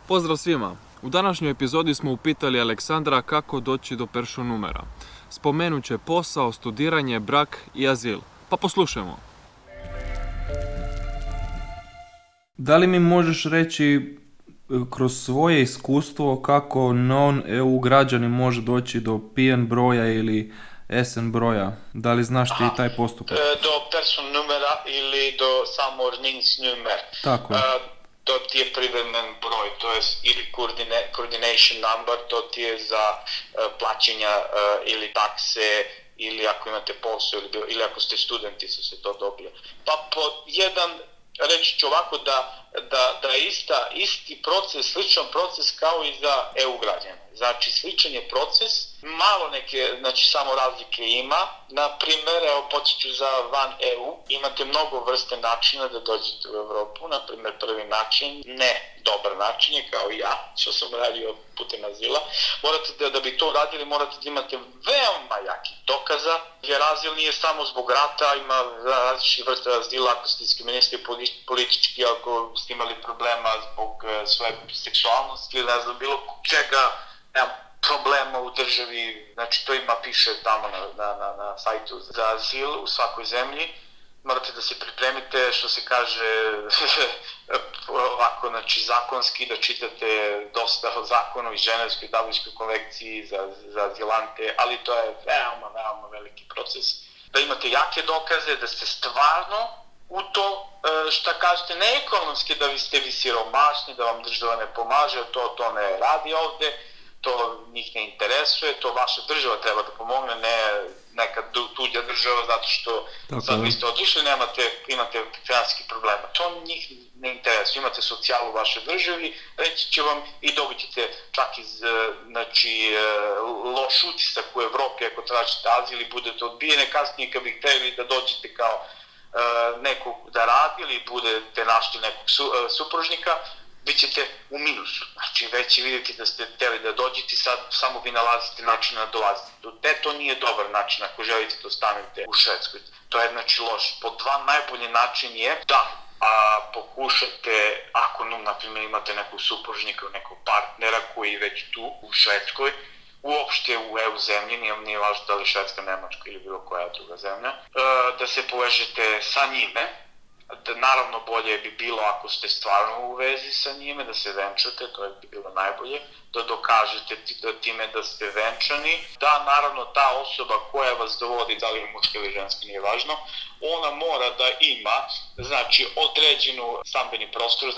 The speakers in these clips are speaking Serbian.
Pozdrav svima! U današnjoj epizodi smo upitali Aleksandra kako doći do peršonumera. Spomenut će posao, studiranje, brak i azil. Pa poslušajmo. Da li mi možeš reći kroz svoje iskustvo kako non-EU građanin može doći do PN broja ili SN broja? Da li znaš ti taj postupak? Do personnumera ili do samordningsnummer. Tako je. To ti je privremen broj, to je ili coordination number, to ti je za plaćanja ili takse, ili ako imate posao, ili ako ste studenti su se to dobili. Pa po jedan, reći ću ovako da je isti proces, sličan proces kao i za EU građane. Znači sličan je proces, malo neke, znači samo razlike ima. Na primjer, evo podsjeću za van EU, imate mnogo vrste načina da dođete u Europu. Na primjer, prvi način, ne dobar način je kao ja, što sam radio putem azila. Morate da bi to radili, morate da imate veoma jaki dokaza, jer azil nije samo zbog rata, ima različitih vrsta azila, ako ste diskriminirani politički, ako ste imali problema zbog svoje seksualnosti ili ne znam, bilo čega, problema u državi, znači to piše tamo na sajtu za azil u svakoj zemlji. Morate da se pripremite, što se kaže, ovako, znači zakonski, da čitate dosta o zakonu i Ženevskoj Dublinskoj konvenciji za azilante, ali to je veoma veliki proces. Da imate jake dokaze, da ste stvarno u to, šta kažete, ne ekonomski, da ste vi siromašni, da vam država ne pomaže, to ne radi ovde, to njih ne interesuje, to vaša država treba da pomogne, ne neka tuđa država, zato što sad vi ste otišli, imate finansijski problema. To njih ne interesuje, imate socijalu u vašoj državi, reći će vam i dobit ćete čak iz loš utisak u Evropi ako tražite azil i budete odbijene, kasnije kad bih hteli da dođete kao nekog da radi ili budete našli nekog supružnika, bit ćete u minusu. Znači već vidite da ste hteli da dođete i sad samo vi nalazite način da dolazite. To nije dobar način ako želite da ostanete u Švedskoj. To je znači loš. Po dva najbolji način je da pokušate, ako na primjer imate nekog supružnika, nekog partnera koji je već tu u Švedskoj, uopšte u EU zemlji, nije važno da li Švedska, Nemačka ili bilo koja druga zemlja, da se povežete sa njime. Naravno bolje bi bilo ako ste stvarno u vezi sa njime, da se venčate, to bi bilo najbolje, da dokažete time da ste venčani, da naravno ta osoba koja vas dovodi, da li je muška ili ženska, nije važno, ona mora da ima, znači, određenu stambeni prostor,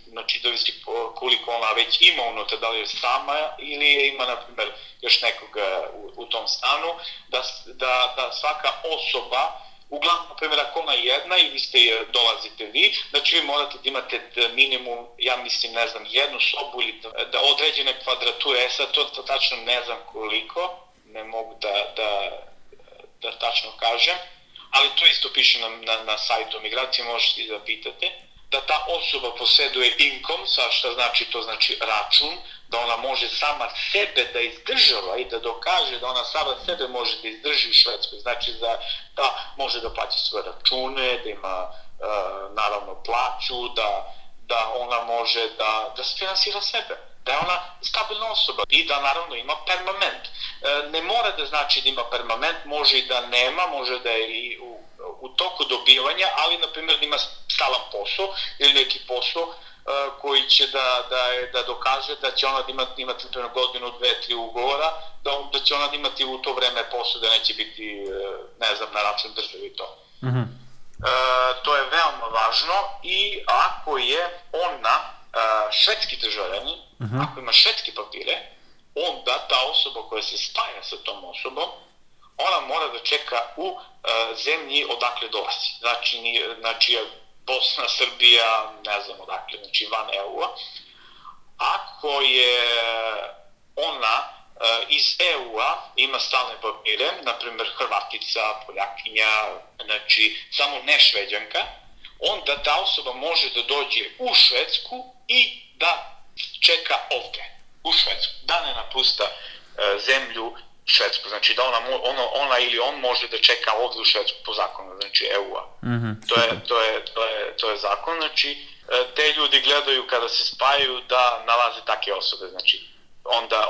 znači dovesti koliko ona već ima unutra, da li je sama ili ima, na primjer, još nekoga u tom stanu, da svaka osoba, uglavnom, na primjer, ako ona je jedna i dolazite vi, znači vi morate da imate minimum, ja mislim, ne znam, jednu sobu ili da određene kvadrature, sad to tačno ne znam koliko, ne mogu da tačno kažem, ali to isto piše na sajtu migracije, možete da pitate, da ta osoba posjeduje income, šta znači, to znači račun, da ona može sama sebe da izdržava i da dokaže da ona sama sebe može da izdrži u Švedskoj. Znači da može da plaća svoje račune, da ima naravno plaću, da ona može da se finansira sebe, da je ona stabilna osoba i da naravno ima permanent. Ne mora da znači da ima permanent, može i da nema, može da je i u toku dobivanja, ali na primjer da ima stalan posao ili neki posao koji će da dokaže da će ona imati godinu, 2-3 ugovora, da će ona imati u to vreme posao, da neće biti, ne znam, na račun državi i to. Mm-hmm. To je veoma važno i ako je ona švedski državljanin, mm-hmm, ako ima švedske papire, onda ta osoba koja se spaja sa tom osobom, ona mora da čeka u zemlji odakle dolazi. Znači Bosna, Srbija, ne znam odakle, znači van EU-a. Ako je ona iz EU-a, ima stalne papire, na primjer Hrvatica, Poljakinja, znači samo ne Šveđanka, onda ta osoba može da dođe u Švedsku i da čeka ovde, u Švedsku, da ne napusta zemlju Švedsku, znači da ona ili on može da čeka ovdje u Švedsku po zakonu, znači EU-a. Mm-hmm. To je zakon, znači te ljudi gledaju kada se spajaju da nalaze takve osobe, znači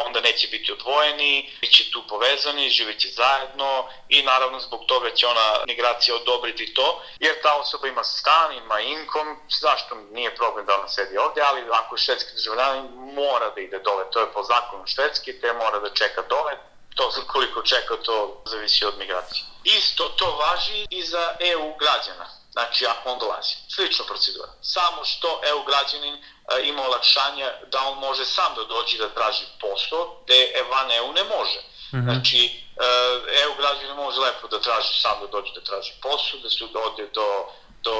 onda neće biti odvojeni, bit će tu povezani, živjet će zajedno i naravno zbog toga će ona migracija odobriti to, jer ta osoba ima stan, ima inkom, zašto nije problem da ona sedi ovdje, ali ako je švedski državljanin mora da ide dole, to je po zakonu švedski, te mora da čeka dole, to koliko čeka to zavisi od migracije. Isto to važi i za EU građana. Znači, ako on dolazi. Slična procedura. Samo što EU građanin ima olakšanje da on može sam da dođe da traži posao, gde van EU ne može. Znači, EU građanin može lepo da traži sam da dođe da traži posao, da se ode do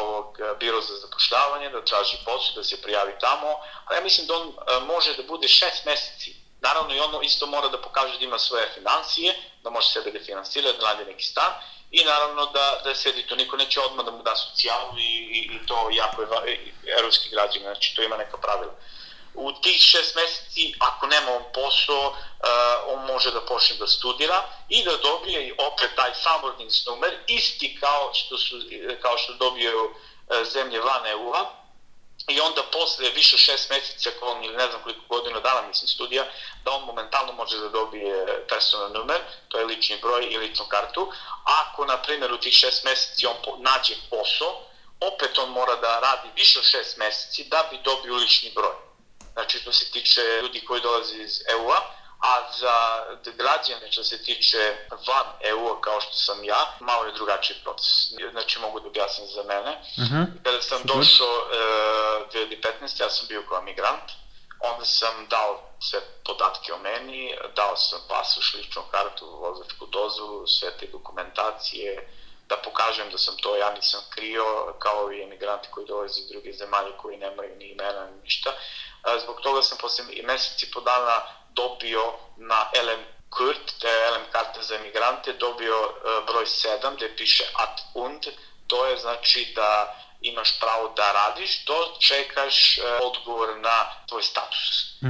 ovog biro za zapošljavanje, da traži posao, da se prijavi tamo. Ali ja mislim da on može da bude 6 meseci. Naravno, i on isto mora da pokaže da ima svoje financije, da može sebe da finansira, da radi neki stan. I naravno da sedi to, niko neće odmah da mu da socijalu i to jako je evropski građani, znači to ima neka pravila. U tih 6 meseci, ako nema on posao, on može da počne da studira i da dobije opet taj samordningsnumer, isti kao što dobiju zemlje van EU-a. I onda posle više 6 meseca, ili ne znam koliko godina dana, mislim, studija, da on momentalno može da dobije personalni numer, to je lični broj i ličnu kartu. Ako, na primjer, u tih 6 meseci on nađe posao, opet on mora da radi više od 6 meseci da bi dobio lični broj. Znači, to se tiče ljudi koji dolaze iz EU-a, a za građane što se tiče van EU-a kao što sam ja, malo je drugačiji proces. Znači mogu da objasnim za mene. Kada sam došao 2015. ja sam bio kao migrant, onda sam dao sve podatke o meni, dao sam pasoš, ličnu kartu, vozačku dozvolu, sve te dokumentacije, da pokažem da sam to, ja nisam krio, kao i emigranti koji dolaze iz druge zemalje koji nemaju ni imena ni ništa. Zbog toga sam posle meseci po dana dobio na LM Kurt, to je LM karta za emigrante, dobio broj 7 gdje piše at und, to je znači da imaš pravo da radiš, čekaš odgovor na tvoj status.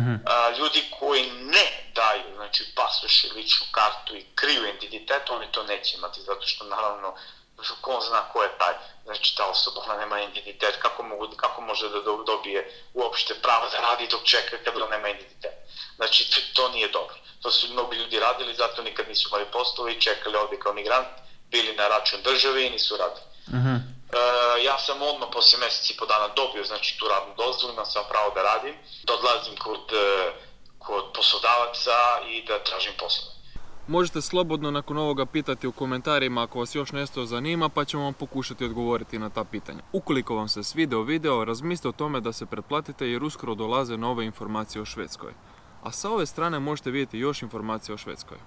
Ljudi koji ne daju, znači pasoš i ličnu kartu i kriju identitet, oni to neće imati, zato što naravno ko zna ko je taj, znači ta osoba, ona nema identitet, kako može da dobije uopšte pravo da radi dok čeka kad ona nema identitet. Znači to nije dobro. To su mnogi ljudi radili, zato nikad nisu imali poslove i čekali ovdje kao migrant, bili na račun države i nisu radili. Ja sam odmah poslije mjeseci i po dana dobio znači tu radnu dozvolu, imam sam pravo da radim, da odlazim kod poslodavaca i da tražim poslove. Možete slobodno nakon ovoga pitati u komentarima ako vas još nešto zanima, pa ćemo vam pokušati odgovoriti na ta pitanja. Ukoliko vam se svidio video, razmislite o tome da se pretplatite jer uskoro dolaze nove informacije o Švedskoj. A sa ove strane možete vidjeti još informacije o Švedskoj.